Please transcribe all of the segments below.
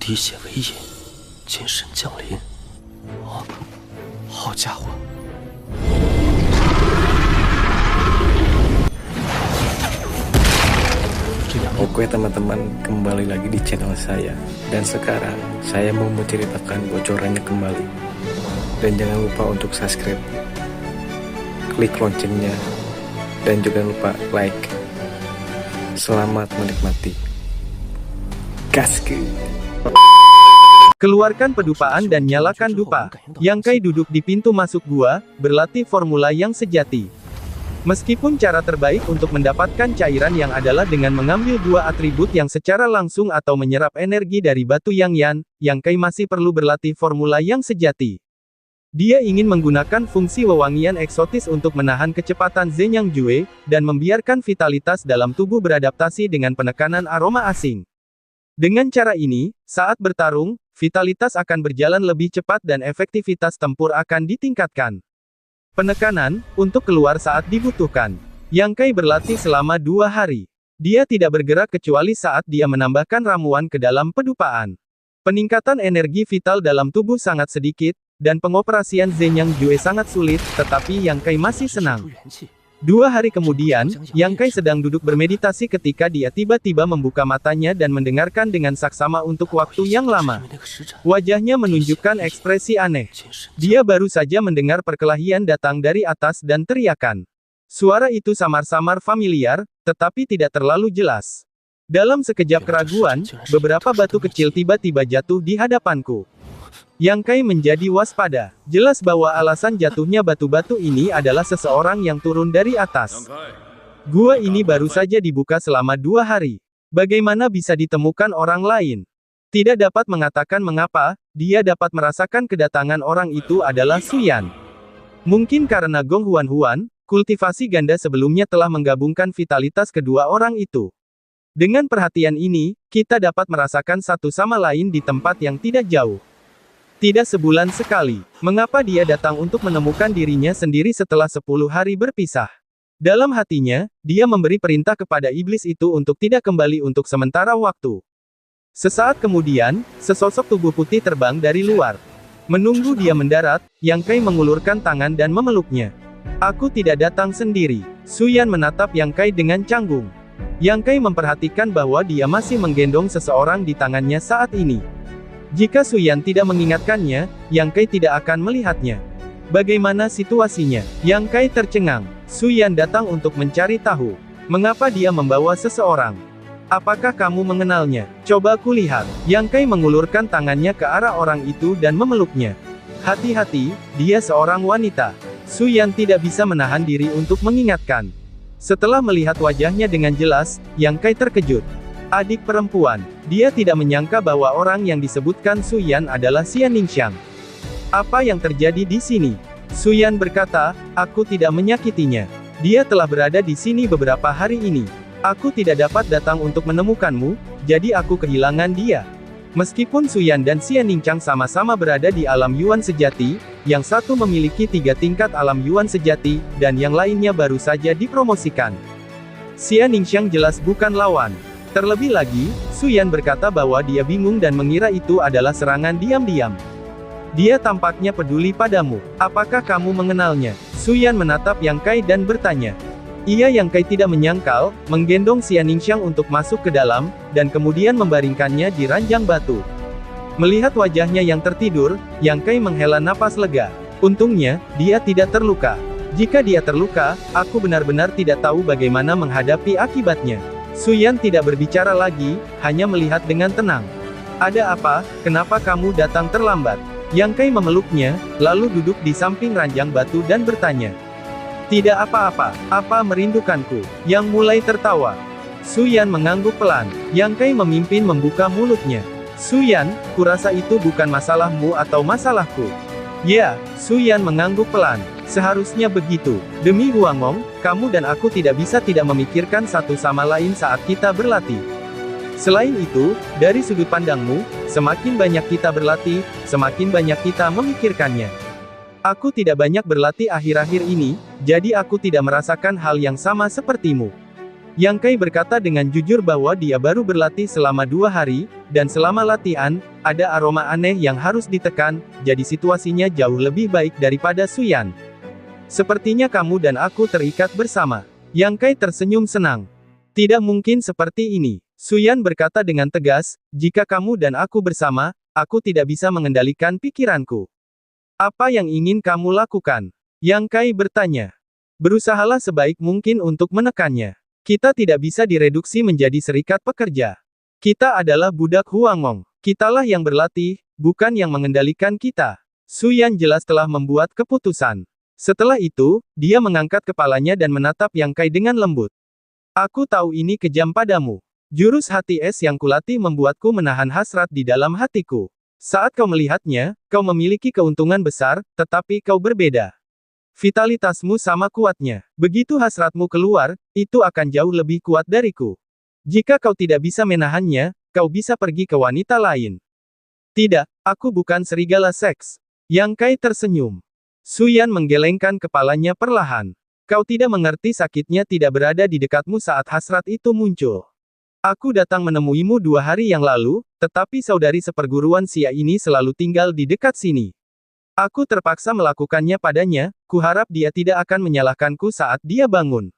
滴血为引，金神降临。哦，好家伙！ Oke teman-teman, kembali lagi di channel saya. Dan sekarang saya mau menceritakan bocorannya kembali. Dan jangan lupa untuk subscribe, klik loncengnya, dan juga lupa like. Selamat menikmati. Gaske. Keluarkan pedupaan dan nyalakan dupa. Yang Kai duduk di pintu masuk gua, berlatih formula yang sejati. Meskipun cara terbaik untuk mendapatkan cairan yang adalah dengan mengambil dua atribut yang secara langsung atau menyerap energi dari batu yang Yan, Yang Kai masih perlu berlatih formula yang sejati. Dia ingin menggunakan fungsi wewangian eksotis untuk menahan kecepatan Zenyang Jue, dan membiarkan vitalitas dalam tubuh beradaptasi dengan penekanan aroma asing. Dengan cara ini, saat bertarung, vitalitas akan berjalan lebih cepat dan efektivitas tempur akan ditingkatkan. Penekanan, untuk keluar saat dibutuhkan. Yang Kai berlatih selama 2 hari. Dia tidak bergerak kecuali saat dia menambahkan ramuan ke dalam pedupaan. Peningkatan energi vital dalam tubuh sangat sedikit, dan pengoperasian Zenyang Jue sangat sulit, tetapi Yang Kai masih senang. 2 hari kemudian, Yang Kai sedang duduk bermeditasi ketika dia tiba-tiba membuka matanya dan mendengarkan dengan saksama untuk waktu yang lama. Wajahnya menunjukkan ekspresi aneh. Dia baru saja mendengar perkelahian datang dari atas dan teriakan. Suara itu samar-samar familiar, tetapi tidak terlalu jelas. Dalam sekejap keraguan, beberapa batu kecil tiba-tiba jatuh di hadapanku. Yang Kai menjadi waspada. Jelas bahwa alasan jatuhnya batu-batu ini adalah seseorang yang turun dari atas. Gua ini baru saja dibuka selama 2 hari. Bagaimana bisa ditemukan orang lain? Tidak dapat mengatakan mengapa, dia dapat merasakan kedatangan orang itu adalah Suyan. Mungkin karena Gong Huan-Huan, kultivasi ganda sebelumnya telah menggabungkan vitalitas kedua orang itu. Dengan perhatian ini, kita dapat merasakan satu sama lain di tempat yang tidak jauh. Tidak sebulan sekali. Mengapa dia datang untuk menemukan dirinya sendiri setelah 10 hari berpisah? Dalam hatinya, dia memberi perintah kepada iblis itu untuk tidak kembali untuk sementara waktu. Sesaat kemudian, sesosok tubuh putih terbang dari luar. Menunggu dia mendarat, Yang Kai mengulurkan tangan dan memeluknya. Aku tidak datang sendiri. Suyan menatap Yang Kai dengan canggung. Yang Kai memperhatikan bahwa dia masih menggendong seseorang di tangannya saat ini. Jika Suyan tidak mengingatkannya, Yang Kai tidak akan melihatnya. Bagaimana situasinya? Yang Kai tercengang. Suyan datang untuk mencari tahu. Mengapa dia membawa seseorang? Apakah kamu mengenalnya? Coba kulihat. Yang Kai mengulurkan tangannya ke arah orang itu dan memeluknya. Hati-hati, dia seorang wanita. Suyan tidak bisa menahan diri untuk mengingatkan. Setelah melihat wajahnya dengan jelas, Yang Kai terkejut. Adik perempuan. Dia tidak menyangka bahwa orang yang disebutkan Suyan adalah Xian Ningxiang. Apa yang terjadi di sini? Suyan berkata, aku tidak menyakitinya. Dia telah berada di sini beberapa hari ini. Aku tidak dapat datang untuk menemukanmu, jadi aku kehilangan dia. Meskipun Suyan dan Xian Ningxiang sama-sama berada di alam Yuan sejati, yang satu memiliki 3 tingkat alam Yuan sejati, dan yang lainnya baru saja dipromosikan. Xian Ningxiang jelas bukan lawan. Terlebih lagi, Suyan berkata bahwa dia bingung dan mengira itu adalah serangan diam-diam. Dia tampaknya peduli padamu. Apakah kamu mengenalnya? Suyan menatap Yang Kai dan bertanya. Ia Yang Kai tidak menyangkal, menggendong Xian Ningxiang untuk masuk ke dalam, dan kemudian membaringkannya di ranjang batu. Melihat wajahnya yang tertidur, Yang Kai menghela napas lega. Untungnya, dia tidak terluka. Jika dia terluka, aku benar-benar tidak tahu bagaimana menghadapi akibatnya. Suyan tidak berbicara lagi, hanya melihat dengan tenang. Ada apa, kenapa kamu datang terlambat? Yang Kai memeluknya, lalu duduk di samping ranjang batu dan bertanya. Tidak apa-apa, apa merindukanku? Yang mulai tertawa. Suyan mengangguk pelan. Yang Kai memimpin membuka mulutnya. Suyan, kurasa itu bukan masalahmu atau masalahku. Ya, Suyan mengangguk pelan. Seharusnya begitu. Demi Huangmong, kamu dan aku tidak bisa tidak memikirkan satu sama lain saat kita berlatih. Selain itu, dari sudut pandangmu, semakin banyak kita berlatih, semakin banyak kita memikirkannya. Aku tidak banyak berlatih akhir-akhir ini, jadi aku tidak merasakan hal yang sama sepertimu. Yang Kai berkata dengan jujur bahwa dia baru berlatih selama 2 hari, dan selama latihan, ada aroma aneh yang harus ditekan, jadi situasinya jauh lebih baik daripada Suyan. Sepertinya kamu dan aku terikat bersama. Yang Kai tersenyum senang. Tidak mungkin seperti ini. Suyan berkata dengan tegas, jika kamu dan aku bersama, aku tidak bisa mengendalikan pikiranku. Apa yang ingin kamu lakukan? Yang Kai bertanya. Berusahalah sebaik mungkin untuk menekannya. Kita tidak bisa direduksi menjadi serikat pekerja. Kita adalah budak Huangmong. Kitalah yang berlatih, bukan yang mengendalikan kita. Suyan jelas telah membuat keputusan. Setelah itu, dia mengangkat kepalanya dan menatap Yang Kai dengan lembut. Aku tahu ini kejam padamu. Jurus hati es yang kulatih membuatku menahan hasrat di dalam hatiku. Saat kau melihatnya, kau memiliki keuntungan besar, tetapi kau berbeda. Vitalitasmu sama kuatnya. Begitu hasratmu keluar, itu akan jauh lebih kuat dariku. Jika kau tidak bisa menahannya, kau bisa pergi ke wanita lain. Tidak, aku bukan serigala seks. Yang Kai tersenyum. Suyan menggelengkan kepalanya perlahan. Kau tidak mengerti sakitnya tidak berada di dekatmu saat hasrat itu muncul. Aku datang menemuimu 2 hari yang lalu, tetapi saudari seperguruan Xia ini selalu tinggal di dekat sini. Aku terpaksa melakukannya padanya, kuharap dia tidak akan menyalahkanku saat dia bangun.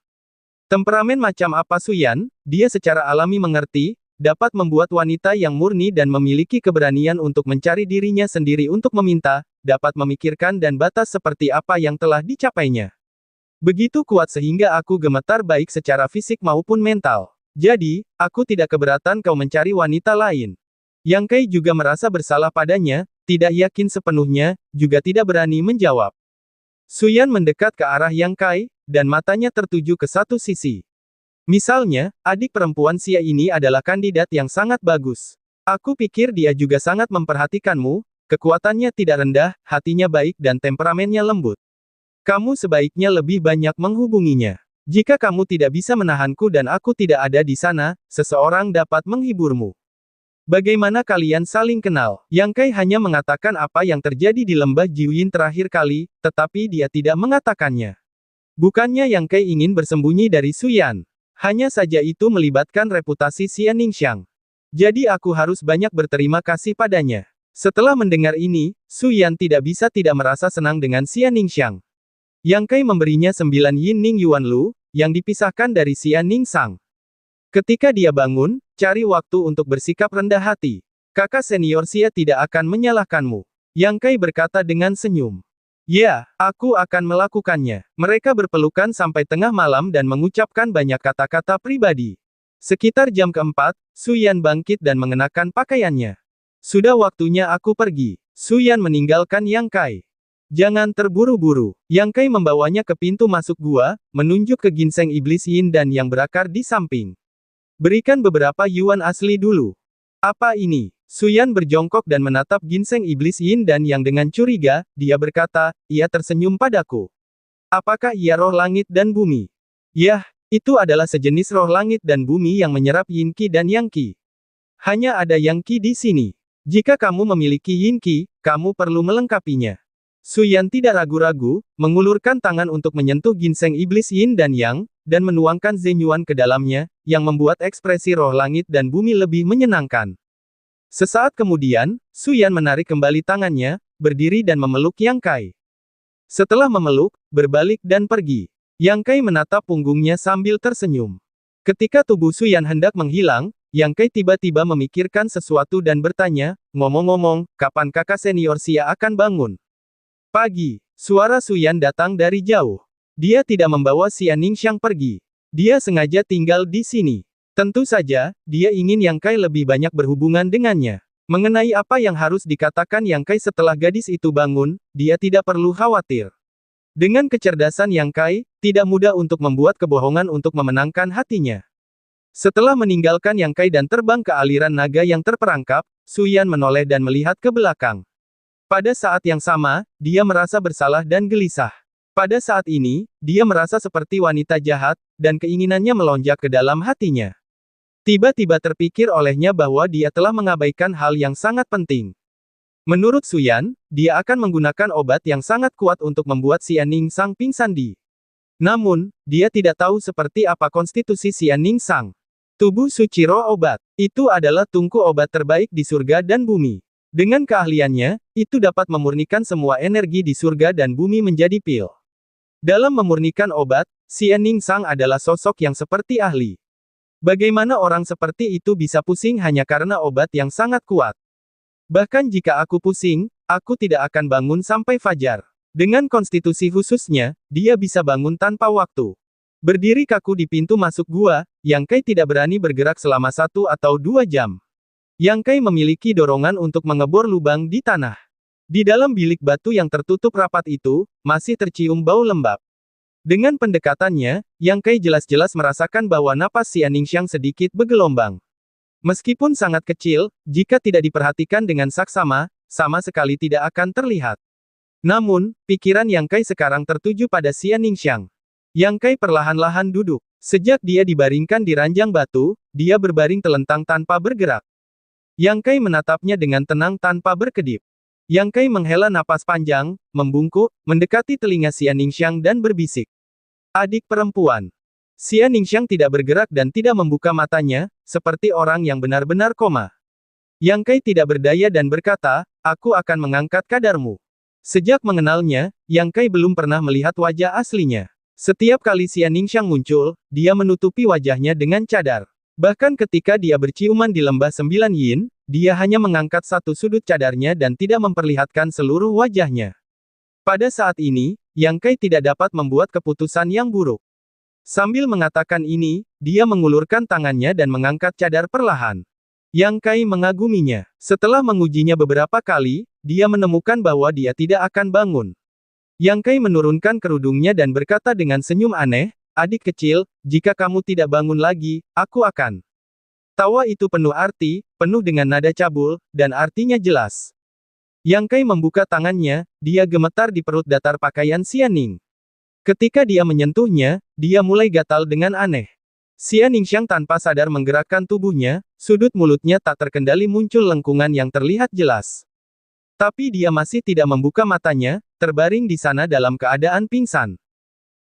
Temperamen macam apa Suyan, dia secara alami mengerti, dapat membuat wanita yang murni dan memiliki keberanian untuk mencari dirinya sendiri untuk meminta, dapat memikirkan dan batas seperti apa yang telah dicapainya. Begitu kuat sehingga aku gemetar baik secara fisik maupun mental. Jadi, aku tidak keberatan kau mencari wanita lain. Yang Kai juga merasa bersalah padanya, tidak yakin sepenuhnya, juga tidak berani menjawab. Suyan mendekat ke arah Yang Kai, dan matanya tertuju ke satu sisi. Misalnya, adik perempuan Xia ini adalah kandidat yang sangat bagus. Aku pikir dia juga sangat memperhatikanmu, kekuatannya tidak rendah, hatinya baik dan temperamennya lembut. Kamu sebaiknya lebih banyak menghubunginya. Jika kamu tidak bisa menahanku dan aku tidak ada di sana, seseorang dapat menghiburmu. Bagaimana kalian saling kenal? Yang Kai hanya mengatakan apa yang terjadi di lembah Jiuyin terakhir kali, tetapi dia tidak mengatakannya. Bukannya Yang Kai ingin bersembunyi dari Suyan. Hanya saja itu melibatkan reputasi Xian Ningxiang. Jadi aku harus banyak berterima kasih padanya. Setelah mendengar ini, Suyan tidak bisa tidak merasa senang dengan Xian Ningxiang. Yang Kai memberinya 9 Yin Ning Yuan Lu, yang dipisahkan dari Xian Ningxiang. Ketika dia bangun, cari waktu untuk bersikap rendah hati. Kakak senior Xia tidak akan menyalahkanmu. Yang Kai berkata dengan senyum. Ya, aku akan melakukannya. Mereka berpelukan sampai tengah malam dan mengucapkan banyak kata-kata pribadi. Sekitar jam keempat, Suyan bangkit dan mengenakan pakaiannya. Sudah waktunya aku pergi. Suyan meninggalkan Yang Kai. Jangan terburu-buru. Yang Kai membawanya ke pintu masuk gua, menunjuk ke ginseng iblis yin dan yang berakar di samping. Berikan beberapa yuan asli dulu. Apa ini? Suyan berjongkok dan menatap ginseng iblis yin dan yang dengan curiga, dia berkata, ia tersenyum padaku. Apakah ia roh langit dan bumi? Yah, itu adalah sejenis roh langit dan bumi yang menyerap yin qi dan yang qi. Hanya ada yang qi di sini. Jika kamu memiliki yin qi, kamu perlu melengkapinya. Suyan tidak ragu-ragu, mengulurkan tangan untuk menyentuh ginseng iblis yin dan yang, dan menuangkan zenyuan ke dalamnya, yang membuat ekspresi roh langit dan bumi lebih menyenangkan. Sesaat kemudian, Suyan menarik kembali tangannya, berdiri dan memeluk Yang Kai. Setelah memeluk, berbalik dan pergi. Yang Kai menatap punggungnya sambil tersenyum. Ketika tubuh Suyan hendak menghilang, Yang Kai tiba-tiba memikirkan sesuatu dan bertanya, ngomong-ngomong, kapan kakak senior Xia akan bangun? Pagi, suara Suyan datang dari jauh. Dia tidak membawa Xian Ningxiang pergi. Dia sengaja tinggal di sini. Tentu saja, dia ingin Yang Kai lebih banyak berhubungan dengannya. Mengenai apa yang harus dikatakan Yang Kai setelah gadis itu bangun, dia tidak perlu khawatir. Dengan kecerdasan Yang Kai, tidak mudah untuk membuat kebohongan untuk memenangkan hatinya. Setelah meninggalkan Yang Kai dan terbang ke aliran naga yang terperangkap, Suyan menoleh dan melihat ke belakang. Pada saat yang sama, dia merasa bersalah dan gelisah. Pada saat ini, dia merasa seperti wanita jahat, dan keinginannya melonjak ke dalam hatinya. Tiba-tiba terpikir olehnya bahwa dia telah mengabaikan hal yang sangat penting. Menurut Suyan, dia akan menggunakan obat yang sangat kuat untuk membuat Xian Ningxiang pingsan di Namun, dia tidak tahu seperti apa konstitusi Xian Ningsang. Tubuh suci roh obat. Itu adalah tungku obat terbaik di surga dan bumi. Dengan keahliannya, itu dapat memurnikan semua energi di surga dan bumi menjadi pil. Dalam memurnikan obat, Xian Ningsang adalah sosok yang seperti ahli. Bagaimana orang seperti itu bisa pusing hanya karena obat yang sangat kuat? Bahkan jika aku pusing, aku tidak akan bangun sampai fajar. Dengan konstitusi khususnya, dia bisa bangun tanpa waktu. Berdiri kaku di pintu masuk gua, Yang Kai tidak berani bergerak selama 1 atau 2 jam. Yang Kai memiliki dorongan untuk mengebor lubang di tanah. Di dalam bilik batu yang tertutup rapat itu, masih tercium bau lembab. Dengan pendekatannya, Yang Kai jelas-jelas merasakan bahwa napas Xian Ningsang sedikit bergelombang. Meskipun sangat kecil, jika tidak diperhatikan dengan saksama, sama sekali tidak akan terlihat. Namun, pikiran Yang Kai sekarang tertuju pada Xian Ningsang. Yang Kai perlahan-lahan duduk. Sejak dia dibaringkan di ranjang batu, dia berbaring telentang tanpa bergerak. Yang Kai menatapnya dengan tenang tanpa berkedip. Yang Kai menghela napas panjang, membungkuk, mendekati telinga Xian Ningsang dan berbisik. Adik perempuan. Xian Ningsang tidak bergerak dan tidak membuka matanya, seperti orang yang benar-benar koma. Yang Kai tidak berdaya dan berkata, aku akan mengangkat kadarmu. Sejak mengenalnya, Yang Kai belum pernah melihat wajah aslinya. Setiap kali Xian Ningsang muncul, dia menutupi wajahnya dengan cadar. Bahkan ketika dia berciuman di lembah 9 yin, dia hanya mengangkat satu sudut cadarnya dan tidak memperlihatkan seluruh wajahnya. Pada saat ini, Yang Kai tidak dapat membuat keputusan yang buruk. Sambil mengatakan ini, dia mengulurkan tangannya dan mengangkat cadar perlahan. Yang Kai mengaguminya. Setelah mengujinya beberapa kali, dia menemukan bahwa dia tidak akan bangun. Yang Kai menurunkan kerudungnya dan berkata dengan senyum aneh, adik kecil, jika kamu tidak bangun lagi, aku akan. Tawa itu penuh arti, penuh dengan nada cabul, dan artinya jelas. Yang Kai membuka tangannya, dia gemetar di perut datar pakaian Xian Ning. Ketika dia menyentuhnya, dia mulai gatal dengan aneh. Xian Ningsang tanpa sadar menggerakkan tubuhnya, sudut mulutnya tak terkendali muncul lengkungan yang terlihat jelas. Tapi dia masih tidak membuka matanya, terbaring di sana dalam keadaan pingsan.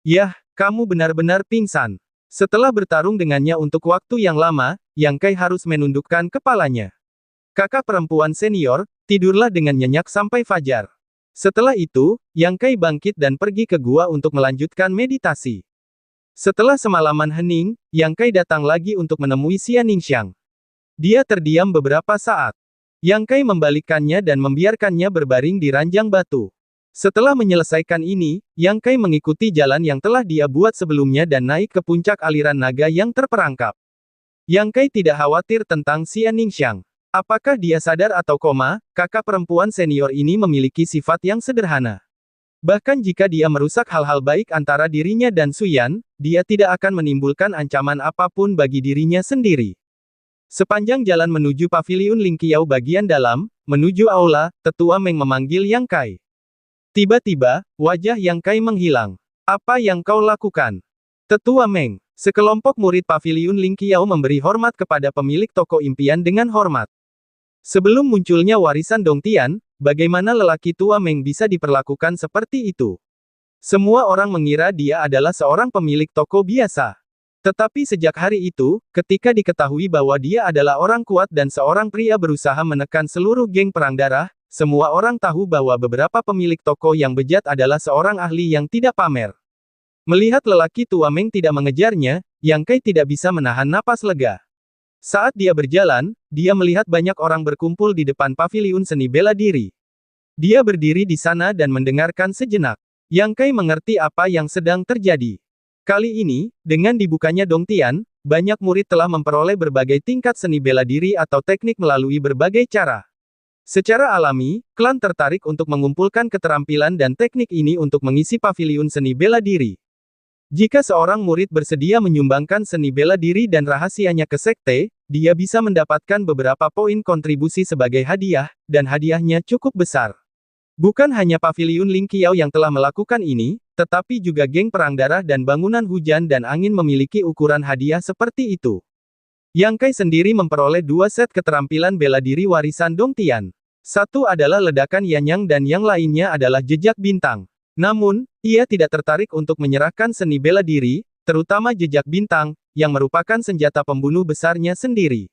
Yah, kamu benar-benar pingsan. Setelah bertarung dengannya untuk waktu yang lama, Yang Kai harus menundukkan kepalanya. Kakak perempuan senior, tidurlah dengan nyenyak sampai fajar. Setelah itu, Yang Kai bangkit dan pergi ke gua untuk melanjutkan meditasi. Setelah semalaman hening, Yang Kai datang lagi untuk menemui Xian Ningsang. Dia terdiam beberapa saat. Yang Kai membalikkannya dan membiarkannya berbaring di ranjang batu. Setelah menyelesaikan ini, Yang Kai mengikuti jalan yang telah dia buat sebelumnya dan naik ke puncak aliran naga yang terperangkap. Yang Kai tidak khawatir tentang Xian Ningsang. Apakah dia sadar atau koma, kakak perempuan senior ini memiliki sifat yang sederhana. Bahkan jika dia merusak hal-hal baik antara dirinya dan Suyan, dia tidak akan menimbulkan ancaman apapun bagi dirinya sendiri. Sepanjang jalan menuju paviliun Lingqiao bagian dalam, menuju aula, Tetua Meng memanggil Yang Kai. Tiba-tiba, wajah Yang Kai menghilang. Apa yang kau lakukan? Tetua Meng. Sekelompok murid paviliun Lingqiao memberi hormat kepada pemilik toko impian dengan hormat. Sebelum munculnya warisan Dongtian, bagaimana lelaki tua Meng bisa diperlakukan seperti itu? Semua orang mengira dia adalah seorang pemilik toko biasa. Tetapi sejak hari itu, ketika diketahui bahwa dia adalah orang kuat dan seorang pria berusaha menekan seluruh geng perang darah, semua orang tahu bahwa beberapa pemilik toko yang bejat adalah seorang ahli yang tidak pamer. Melihat lelaki tua Meng tidak mengejarnya, Yang Kai tidak bisa menahan napas lega. Saat dia berjalan, dia melihat banyak orang berkumpul di depan paviliun seni bela diri. Dia berdiri di sana dan mendengarkan sejenak. Yang Kai mengerti apa yang sedang terjadi. Kali ini, dengan dibukanya Dongtian, banyak murid telah memperoleh berbagai tingkat seni bela diri atau teknik melalui berbagai cara. Secara alami, klan tertarik untuk mengumpulkan keterampilan dan teknik ini untuk mengisi paviliun seni bela diri. Jika seorang murid bersedia menyumbangkan seni bela diri dan rahasianya ke sekte, dia bisa mendapatkan beberapa poin kontribusi sebagai hadiah, dan hadiahnya cukup besar. Bukan hanya paviliun Lingqiao yang telah melakukan ini, tetapi juga geng perang darah dan bangunan hujan dan angin memiliki ukuran hadiah seperti itu. Yang Kai sendiri memperoleh 2 set keterampilan bela diri warisan Dongtian. Satu adalah ledakan Yanyang dan yang lainnya adalah jejak bintang. Namun, ia tidak tertarik untuk menyerahkan seni bela diri, terutama jejak bintang, yang merupakan senjata pembunuh besarnya sendiri.